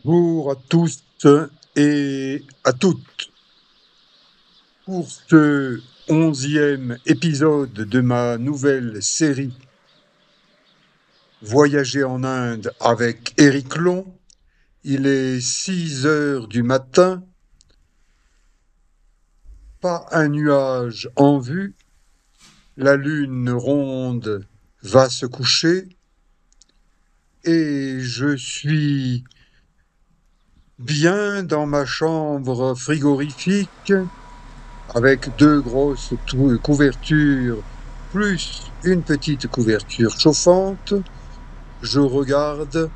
Bonjour à tous et à toutes. Pour ce 11e épisode de ma nouvelle série Voyager en Inde avec Éric Long, il est 6 heures du matin, pas un nuage en vue, la lune ronde va se coucher et je suis bien dans ma chambre frigorifique avec deux grosses couvertures plus une petite couverture chauffante. Je regarde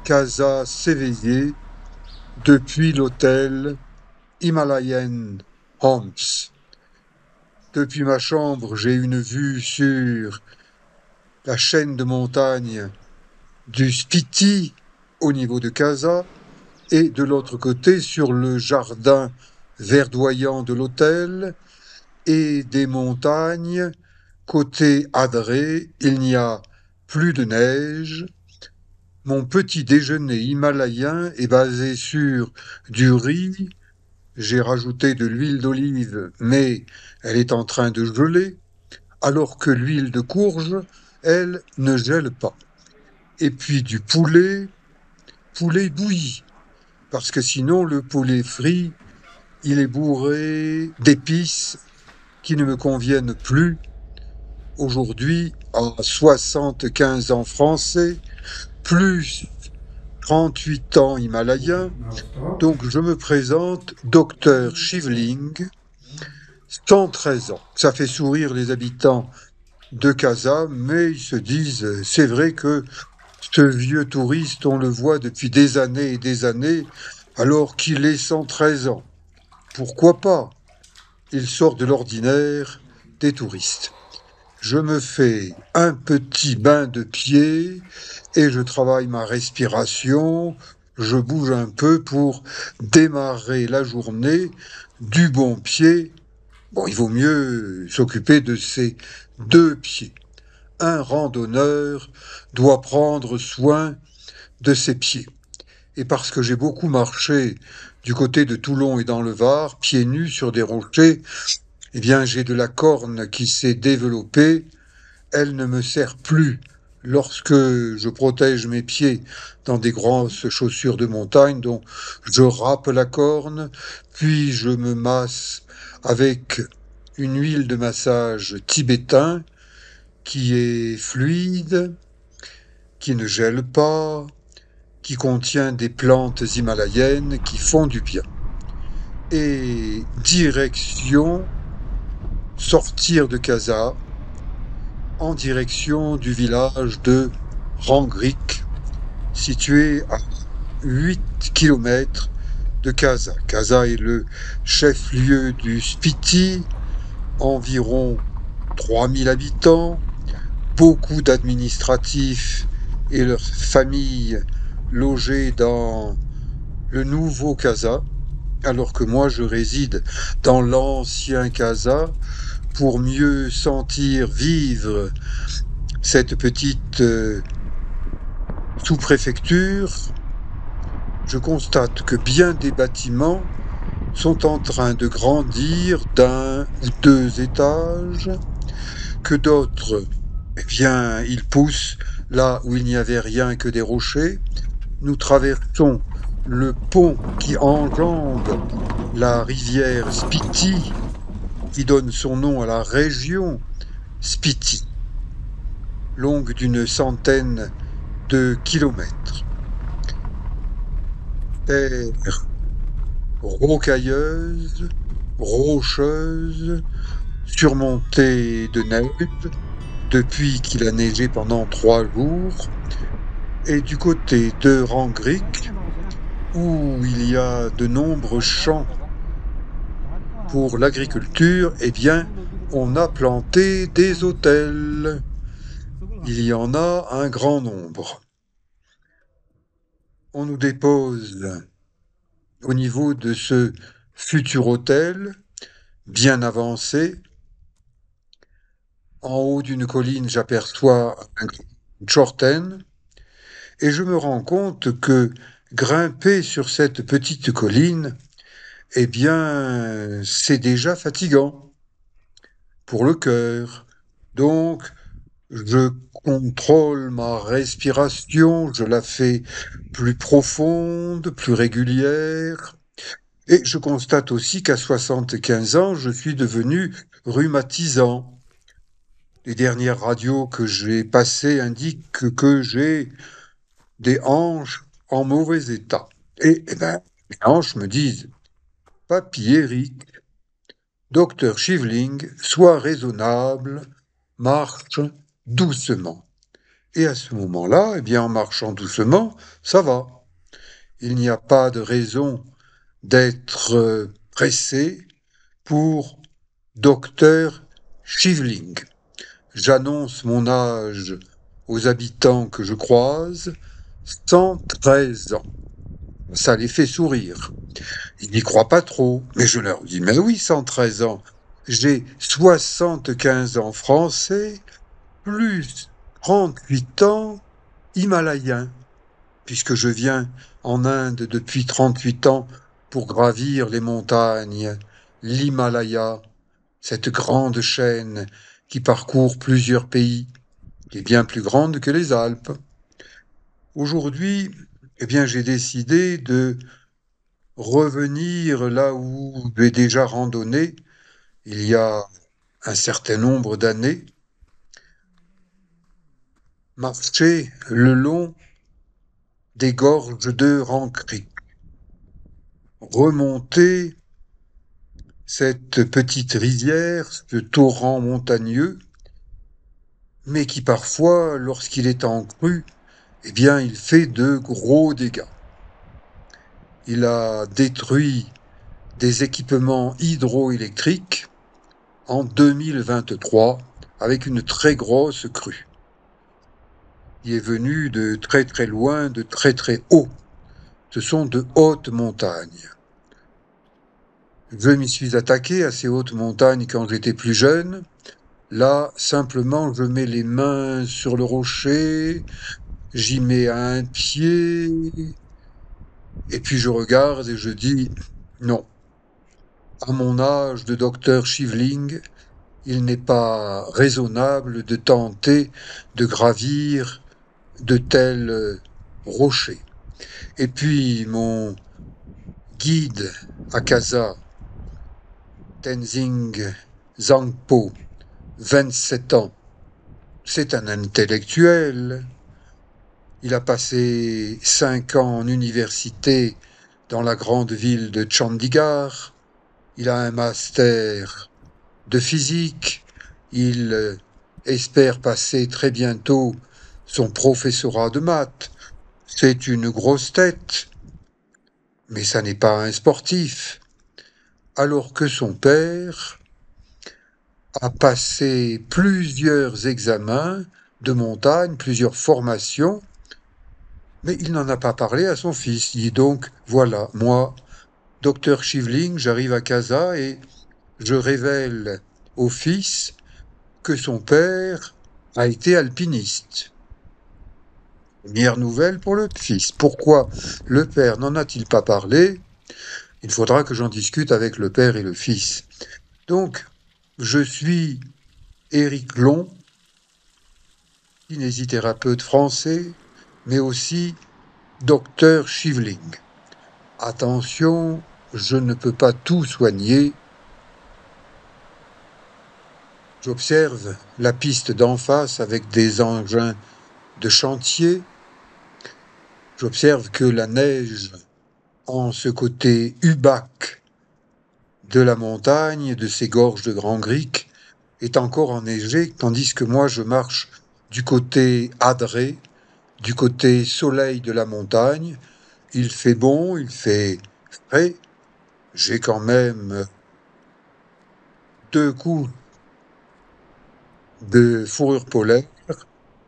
Casa s'éveiller depuis l'hôtel Himalayan Homes. Depuis ma chambre, j'ai une vue sur la chaîne de montagnes du Spiti au niveau de Casa et de l'autre côté sur le jardin verdoyant de l'hôtel et des montagnes. Côté Adré, il n'y a plus de neige. Mon petit déjeuner himalayen est basé sur du riz. J'ai rajouté de l'huile d'olive, mais elle est en train de geler, alors que l'huile de courge, elle, ne gèle pas. Et puis du poulet bouilli, parce que sinon le poulet frit, il est bourré d'épices qui ne me conviennent plus. Aujourd'hui, à 75 ans français, plus 38 ans himalayens, donc je me présente docteur Shivling, 113 ans. Ça fait sourire les habitants de Casa, mais ils se disent, c'est vrai que ce vieux touriste, on le voit depuis des années et des années, alors qu'il est 113 ans. Pourquoi pas? Il sort de l'ordinaire des touristes. Je me fais un petit bain de pied et je travaille ma respiration, je bouge un peu pour démarrer la journée du bon pied. Bon, il vaut mieux s'occuper de ses deux pieds. Un randonneur doit prendre soin de ses pieds. Et parce que j'ai beaucoup marché du côté de Toulon et dans le Var, pieds nus sur des rochers, eh bien j'ai de la corne qui s'est développée. Elle ne me sert plus lorsque je protège mes pieds dans des grosses chaussures de montagne, dont je râpe la corne, puis je me masse avec une huile de massage tibétain qui est fluide, qui ne gèle pas, qui contient des plantes himalayennes qui font du bien. Et direction sortir de Casa, en direction du village de Rangrik, situé à 8 kilomètres de Casa. Casa est le chef-lieu du Spiti, environ 3000 habitants, beaucoup d'administratifs et leurs familles logées dans le nouveau Casa, alors que moi je réside dans l'ancien Casa, pour mieux sentir vivre cette petite sous-préfecture. Je constate que bien des bâtiments sont en train de grandir d'un ou deux étages, que d'autres, eh bien, ils poussent là où il n'y avait rien que des rochers. Nous traversons le pont qui enjambe la rivière Spiti, qui donne son nom à la région Spiti, longue d'une centaine de kilomètres. Terre rocailleuse, rocheuse, surmontée de neige, depuis qu'il a neigé pendant 3 jours, et du côté de Rangrik, où il y a de nombreux champs pour l'agriculture, eh bien, on a planté des hôtels. Il y en a un grand nombre. On nous dépose au niveau de ce futur hôtel, bien avancé. En haut d'une colline, j'aperçois un Chorten, et je me rends compte que grimper sur cette petite colline, eh bien, c'est déjà fatigant pour le cœur. Donc, je contrôle ma respiration, je la fais plus profonde, plus régulière. Et je constate aussi qu'à 75 ans, je suis devenu rhumatisant. Les dernières radios que j'ai passées indiquent que j'ai des hanches en mauvais état. Et eh ben, mes hanches me disent, Papy Eric, docteur Chivling, sois raisonnable, marche doucement. Et à ce moment-là, eh bien, en marchant doucement, ça va. Il n'y a pas de raison d'être pressé pour docteur Chivling. J'annonce mon âge aux habitants que je croise, 113 ans. Ça les fait sourire. Ils n'y croient pas trop, mais je leur dis, mais oui, 113 ans. J'ai 75 ans français, plus 38 ans himalayens, puisque je viens en Inde depuis 38 ans pour gravir les montagnes, l'Himalaya, cette grande chaîne qui parcourt plusieurs pays, qui est bien plus grande que les Alpes. Aujourd'hui, eh bien, j'ai décidé de revenir là où j'ai déjà randonné il y a un certain nombre d'années, marcher le long des gorges de Rancry, remonter cette petite rivière, ce torrent montagneux, mais qui parfois, lorsqu'il est en crue, eh bien, il fait de gros dégâts. Il a détruit des équipements hydroélectriques en 2023 avec une très grosse crue. Il est venu de très très loin, de très très haut. Ce sont de hautes montagnes. Je m'y suis attaqué à ces hautes montagnes quand j'étais plus jeune. Là, simplement, je mets les mains sur le rocher, j'y mets un pied, et puis je regarde et je dis, non, à mon âge de docteur Chivling, il n'est pas raisonnable de tenter de gravir de tels rochers. Et puis mon guide à Kasa, Tenzing Zangpo, 27 ans, c'est un intellectuel. Il a passé 5 ans en université dans la grande ville de Chandigarh. Il a un master de physique. Il espère passer très bientôt son professorat de maths. C'est une grosse tête, mais ça n'est pas un sportif. Alors que son père a passé plusieurs examens de montagne, plusieurs formations, mais il n'en a pas parlé à son fils. Il dit donc, voilà, moi, docteur Chivling, j'arrive à Kasa et je révèle au fils que son père a été alpiniste. Première nouvelle pour le fils. Pourquoi le père n'en a-t-il pas parlé? Il faudra que j'en discute avec le père et le fils. Donc, je suis Éric Long, kinésithérapeute français, mais aussi docteur Chivling. Attention, je ne peux pas tout soigner. J'observe la piste d'en face avec des engins de chantier. J'observe que la neige, en ce côté Ubac de la montagne, de ces gorges de Grand Gric, est encore enneigée, tandis que moi je marche du côté Adré, du côté soleil de la montagne. Il fait bon, il fait frais. J'ai quand même 2 coups de fourrure polaire,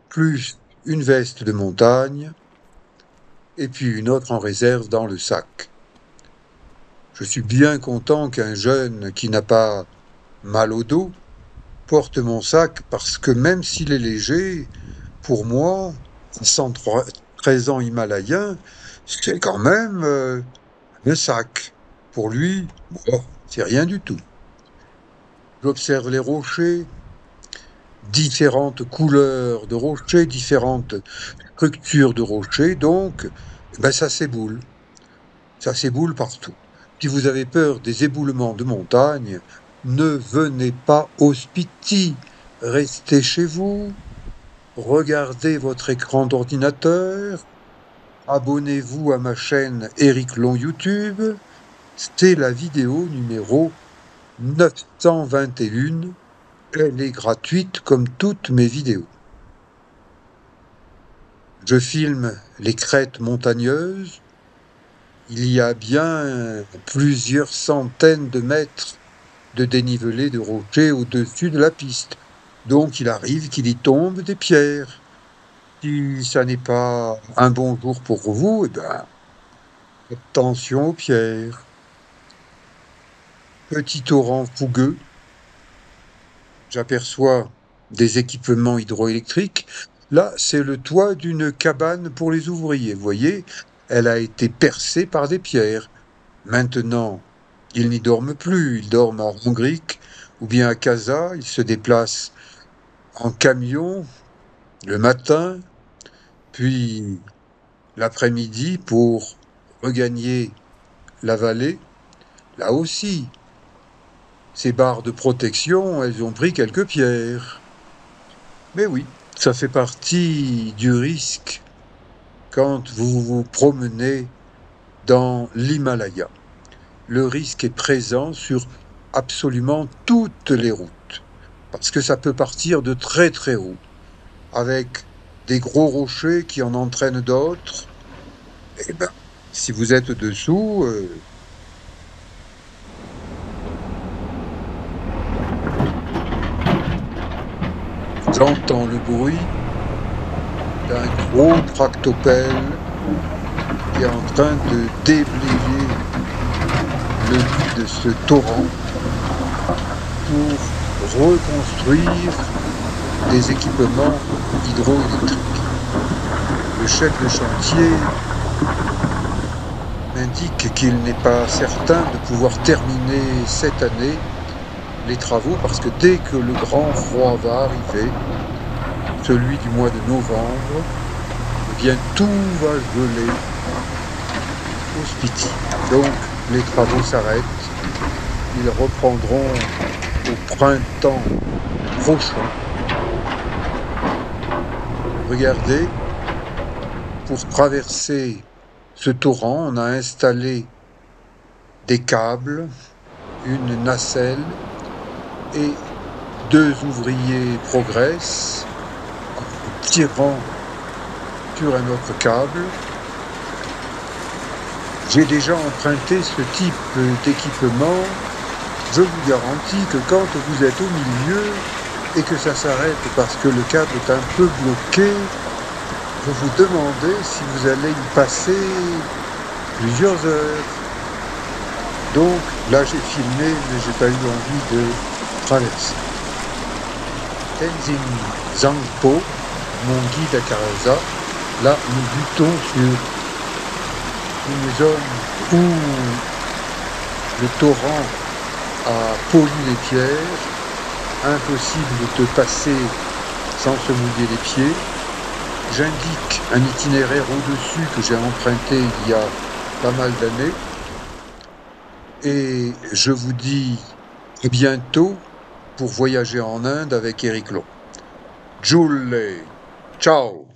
plus une veste de montagne, et puis une autre en réserve dans le sac. Je suis bien content qu'un jeune qui n'a pas mal au dos porte mon sac parce que même s'il est léger, pour moi, 113 ans himalayens, c'est quand même un sac. Pour lui, bon, c'est rien du tout. J'observe les rochers, différentes couleurs de rochers, différentes structures de rochers, donc ben, ça s'éboule. Ça s'éboule partout. Si vous avez peur des éboulements de montagne, ne venez pas au Spiti. Restez chez vous, regardez votre écran d'ordinateur, abonnez-vous à ma chaîne Éric Long YouTube. C'est la vidéo numéro 921. Elle est gratuite comme toutes mes vidéos. Je filme les crêtes montagneuses. Il y a bien plusieurs centaines de mètres de dénivelé de rochers au-dessus de la piste. Donc il arrive qu'il y tombe des pierres. Si ça n'est pas un bon jour pour vous, eh ben, attention aux pierres. Petit torrent fougueux, j'aperçois des équipements hydroélectriques. Là, c'est le toit d'une cabane pour les ouvriers. Vous voyez, elle a été percée par des pierres. Maintenant, ils n'y dorment plus. Ils dorment à Rongric ou bien à Casa. Ils se déplacent en camion le matin, puis l'après-midi pour regagner la vallée. Là aussi, ces barres de protection, elles ont pris quelques pierres. Mais oui, ça fait partie du risque quand vous vous promenez dans l'Himalaya. Le risque est présent sur absolument toutes les routes, parce que ça peut partir de très très haut, avec des gros rochers qui en entraînent d'autres. Et ben, si vous êtes dessous, j'entends le bruit d'un gros tractopelle qui est en train de déblayer le lit de ce torrent pour reconstruire des équipements hydroélectriques. Le chef de chantier m'indique qu'il n'est pas certain de pouvoir terminer cette année les travaux parce que dès que le grand froid va arriver, celui du mois de novembre, eh bien tout va geler au Spiti. Donc les travaux s'arrêtent. Ils reprendront au printemps prochain. Regardez, pour traverser ce torrent, on a installé des câbles, une nacelle, et 2 ouvriers progressent en tirant sur un autre câble. J'ai déjà emprunté ce type d'équipement. Je vous garantis que quand vous êtes au milieu et que ça s'arrête parce que le câble est un peu bloqué, vous vous demandez si vous allez y passer plusieurs heures. Donc là j'ai filmé, mais j'ai pas eu envie de traverser. Tenzing Zangpo, mon guide à Karaza, là nous butons sur une zone où le torrent a poli les pierres, impossible de passer sans se mouiller les pieds. J'indique un itinéraire au-dessus que j'ai emprunté il y a pas mal d'années. Et je vous dis à bientôt pour voyager en Inde avec Éric Long. Joule, ciao!